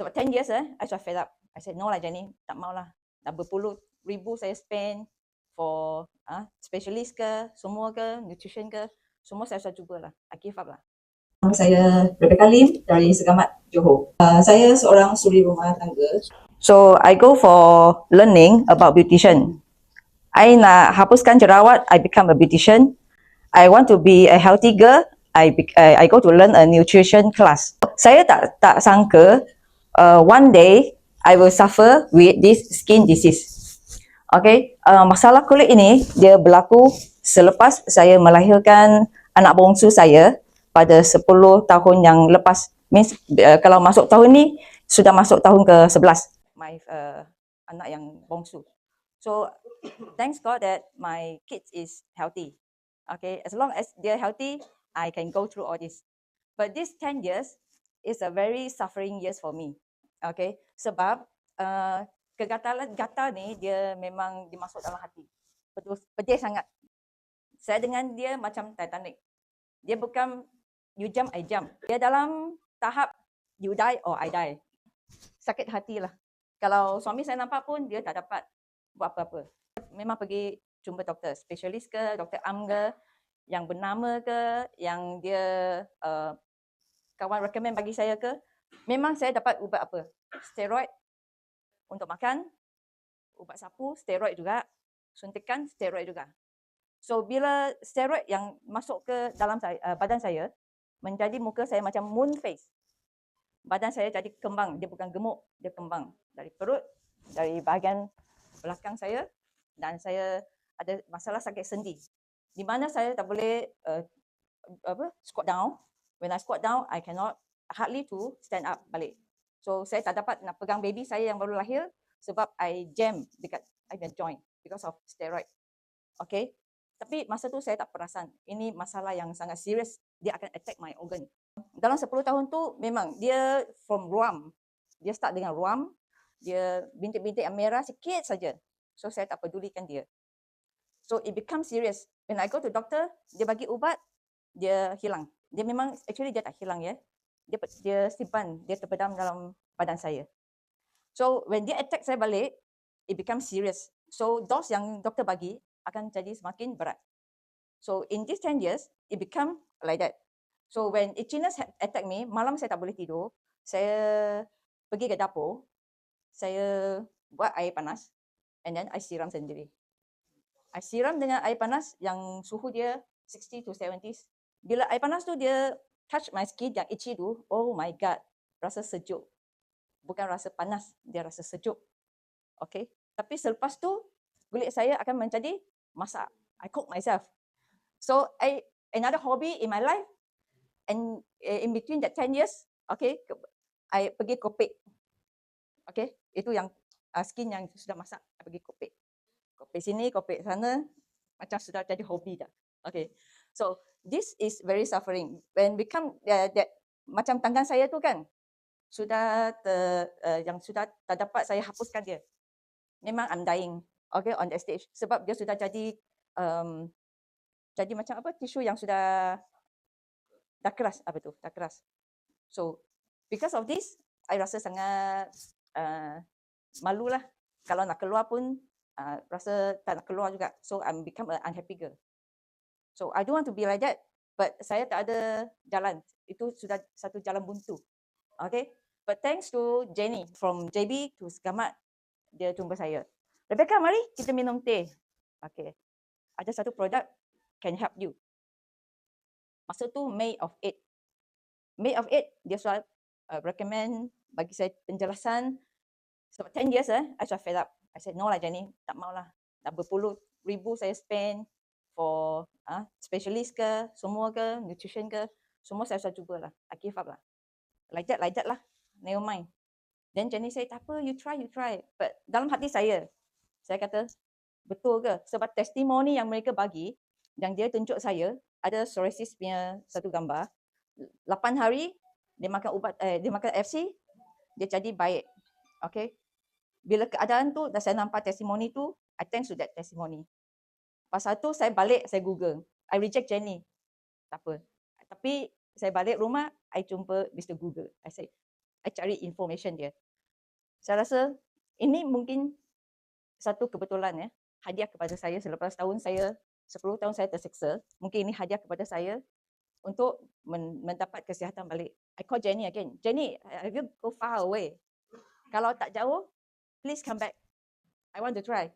Sebab 10 years I sudah fed up. I said, no lah Jenny, tak mau lah. Dah berpuluh ribu saya spend for specialist ke, semua ke, nutrition ke, semua saya sudah cuba lah. I give up lah. Saya Rebecca Lim dari Segamat, Johor. Saya seorang suri rumah tangga. So, I go for learning about beautician. I nak hapuskan jerawat, I become a beautician. I want to be a healthy girl, I go to learn a nutrition class. Saya tak sangka one day I will suffer with this skin disease. Okay, masalah kulit ini dia berlaku selepas saya melahirkan anak bongsu saya pada 10 tahun yang lepas. Means kalau masuk tahun ni sudah masuk tahun ke-11. My anak yang bongsu. So thanks God that my kids is healthy. Okay, as long as they're healthy, I can go through all this. But this 10 years is a very suffering years for me. Okay, sebab gatal ni dia memang dimasuk dalam hati. Pedih sangat. Saya dengan dia macam Titanic. Dia bukan you jump, I jump. Dia dalam tahap you die or I die. Sakit hati lah. Kalau suami saya nampak pun dia tak dapat buat apa-apa. Memang pergi jumpa doktor, spesialis ke, doktor am ke, yang bernama ke, yang dia kawan recommend bagi saya ke, memang saya dapat ubat apa? Steroid untuk makan, ubat sapu, steroid juga, suntikan, steroid juga. So bila steroid yang masuk ke dalam badan saya, menjadi muka saya macam moon face. Badan saya jadi kembang, dia bukan gemuk, dia kembang. Dari perut, dari bahagian belakang saya, dan saya ada masalah sakit sendi. Di mana saya tak boleh squat down. When I squat down, I cannot hardly to stand up balik. So saya tak dapat nak pegang baby saya yang baru lahir sebab I jam dekat joint because of steroid. Okay. Tapi masa tu saya tak perasan. Ini masalah yang sangat serius. Dia akan attack my organ. Dalam 10 tahun tu memang dia from ruam. Dia start dengan ruam. Dia bintik-bintik yang merah sikit saja. So saya tak pedulikan dia. So it becomes serious. When I go to doctor, dia bagi ubat, dia hilang. Dia memang actually dia tak hilang ya. Dia simpan, dia terpedam dalam badan saya. So when dia attack saya balik, it becomes serious. So dose yang doktor bagi akan jadi semakin berat. So in these 10 years, it become like that. So when itchiness attack me, malam saya tak boleh tidur. Saya pergi ke dapur, saya buat air panas and then I siram sendiri. I siram dengan air panas yang suhu dia 60 to 70s. Bila air panas tu dia touch my skin yang itchy tu, oh my god, rasa sejuk. Bukan rasa panas, dia rasa sejuk. Okay. Tapi selepas tu, kulit saya akan menjadi masak. I cook myself. So, another hobby in my life, and in between that 10 years, okay, I pergi kopek. Okay, itu yang skin yang sudah masak, I pergi kopek. Kopek sini, kopek sana, macam sudah jadi hobi dah. Okay, so this is very suffering. When become that macam tangan saya tu kan, sudah yang sudah tak dapat saya hapuskan dia. Memang I'm dying, okay, on that stage. Sebab dia sudah jadi macam apa, tisu yang sudah dah keras, apa tu, dah keras. So because of this, I rasa sangat malulah. Kalau nak keluar pun rasa tak nak keluar juga. So I'm become an unhappy girl. So I don't want to be like that, but saya tak ada jalan. Itu sudah satu jalan buntu. Okay, but thanks to Jenny from JB to Segamat, dia jumpa saya. Rebecca, mari kita minum teh. Okay, ada satu produk can help you. Masa tu May of 8. May of 8, dia sudah recommend bagi saya penjelasan. Sebab 10 years I sudah fed up. I said, no lah Jenny, tak mau lah. Dah berpuluh ribu saya spend for specialist ke, semua ke, nutrition ke, semua saya sudah cuba lah. I give up lah. Like that lah. Never mind. Then Jenny say, tak apa, you try. But dalam hati saya kata, betul ke? Sebab testimoni yang mereka bagi, yang dia tunjuk saya, ada psoriasis punya satu gambar. 8 hari, dia makan ubat, dia makan FC, dia jadi baik. Okay. Bila keadaan tu, dah saya nampak testimoni tu, I thanks to that testimony. Pasal tu, saya balik, saya Google. I reject Jenny. Tak apa. Tapi, saya balik rumah, I jumpa Mr. Google. I say, I cari information dia. Saya rasa ini mungkin satu kebetulan ya, hadiah kepada saya selepas 10 tahun saya tersiksa. Mungkin ini hadiah kepada saya untuk mendapat kesihatan balik. I call Jenny again. Jenny, have you go far away? Kalau tak jauh, please come back. I want to try.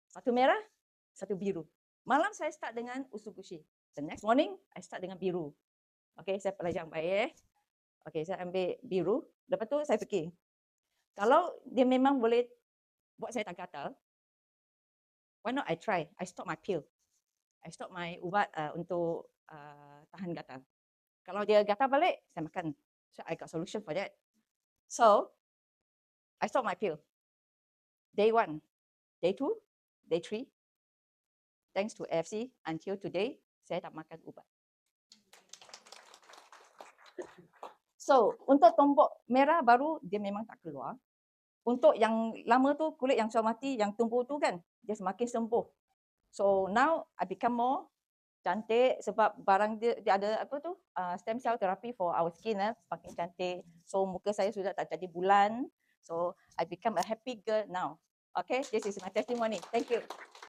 Satu merah, satu biru. Malam saya start dengan usugushi. The next morning, I start dengan biru. Okay, saya pelajar baik. Okay, saya ambil biru. Lepas tu saya fikir, kalau dia memang boleh buat saya tak gatal, why not I try? I stop my pill. I stop my ubat untuk tahan gatal. Kalau dia gatal balik, saya makan. So I got solution for that. So I stop my pill. Day 1, day 2, day 3. Thanks to AFC, until today, saya tak makan ubat. So, untuk tombok merah baru, dia memang tak keluar. Untuk yang lama tu, kulit yang sudah mati, yang tumbuh tu kan, dia semakin sembuh. So, now I become more cantik sebab barang dia ada apa tu, stem cell therapy for our skin, semakin cantik. So, muka saya sudah tak jadi bulan. So, I become a happy girl now. Okay, this is my testimony. Thank you.